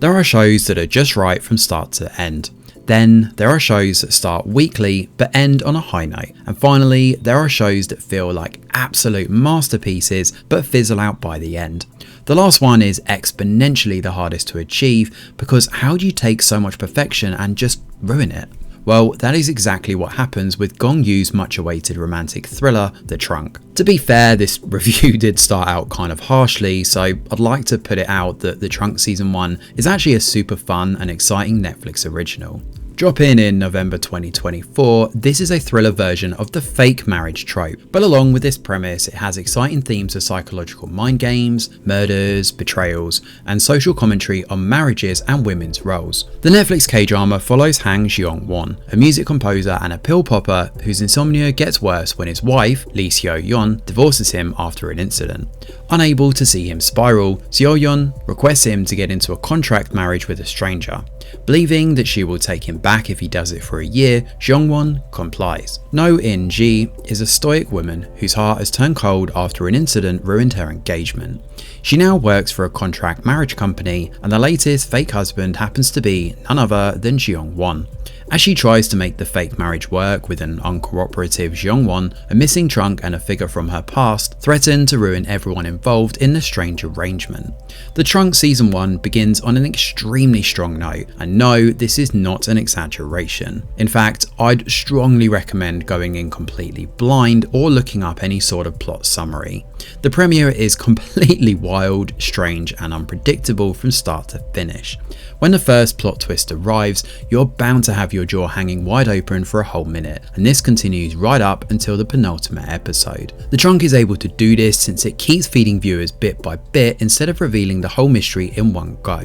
There are shows that are just right from start to end. Then there are shows that start weakly but end on a high note. And finally, there are shows that feel like absolute masterpieces but fizzle out by the end. The last one is exponentially the hardest to achieve, because how do you take so much perfection and just ruin it? Well, that is exactly what happens with Gong Yu's much awaited romantic thriller, The Trunk. To be fair, this review did start out kind of harshly, so I'd like to put it out that The Trunk Season 1 is actually a super fun and exciting Netflix original. Dropping in November 2024, this is a thriller version of the fake marriage trope, but along with this premise, it has exciting themes of psychological mind games, murders, betrayals, and social commentary on marriages and women's roles. The Netflix K-drama follows Han Jeong-won, a music composer and a pill popper whose insomnia gets worse when his wife, Lee Seo-yeon, divorces him after an incident. Unable to see him spiral, Seo-yeon requests him to get into a contract marriage with a stranger. Believing that she will take him back if he does it for a year, Jeong-won complies. No In-ji is a stoic woman whose heart has turned cold after an incident ruined her engagement. She now works for a contract marriage company, and the latest fake husband happens to be none other than Jeong-won. As she tries to make the fake marriage work with an uncooperative Jeong-won, a missing trunk and a figure from her past threaten to ruin everyone involved in the strange arrangement. The Trunk Season 1 begins on an extremely strong note, and no, this is not an exaggeration. In fact, I'd strongly recommend going in completely blind or looking up any sort of plot summary. The premiere is completely wild, strange, and unpredictable from start to finish. When the first plot twist arrives, you're bound to have your jaw hanging wide open for a whole minute, and this continues right up until the penultimate episode. The Trunk is able to do this since it keeps feeding viewers bit by bit instead of revealing the whole mystery in one go.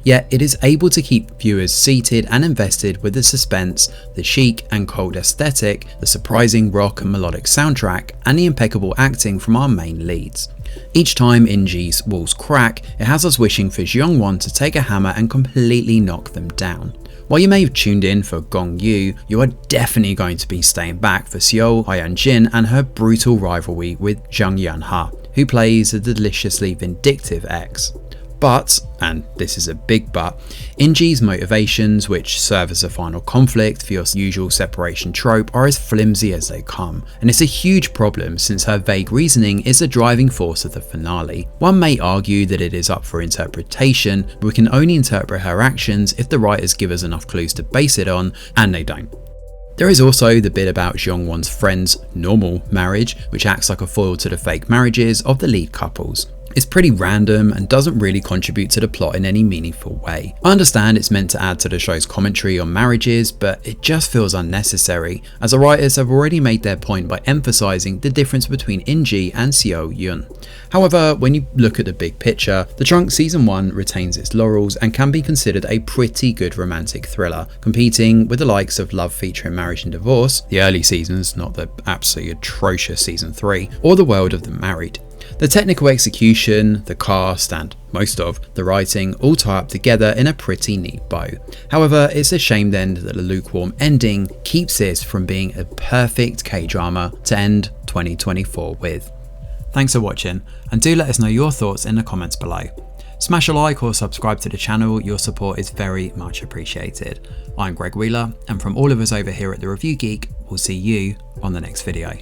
Yet it is able to keep viewers seated and invested with the suspense, the chic and cold aesthetic, the surprising rock and melodic soundtrack, and the impeccable acting from our main leads. Each time In-ji's walls crack, it has us wishing for Jeong-won to take a hammer and completely knock them down. While you may have tuned in for Gong Yu, you are definitely going to be staying back for Seo Hyun-jin and her brutal rivalry with Jung Yeon-ha, who plays a deliciously vindictive ex. But, and this is a big but, In-ji's motivations, which serve as a final conflict for your usual separation trope, are as flimsy as they come, and it's a huge problem since her vague reasoning is the driving force of the finale. One may argue that it is up for interpretation, but we can only interpret her actions if the writers give us enough clues to base it on, and they don't. There is also the bit about Jeong-won's friend's normal marriage, which acts like a foil to the fake marriages of the lead couples. It's pretty random and doesn't really contribute to the plot in any meaningful way. I understand it's meant to add to the show's commentary on marriages, but it just feels unnecessary, as the writers have already made their point by emphasizing the difference between In-ji and Seo-yeon. However, when you look at the big picture, The Trunk Season 1 retains its laurels and can be considered a pretty good romantic thriller, competing with the likes of Love Featuring Marriage and Divorce, the early seasons, not the absolutely atrocious Season 3, or The World of the Married. The technical execution, the cast, and most of the writing all tie up together in a pretty neat bow. However, it's a shame then that the lukewarm ending keeps this from being a perfect K-drama to end 2024 with. Thanks for watching, and do let us know your thoughts in the comments below. Smash a like or subscribe to the channel, your support is very much appreciated. I'm Greg Wheeler, and from all of us over here at The Review Geek, we'll see you on the next video.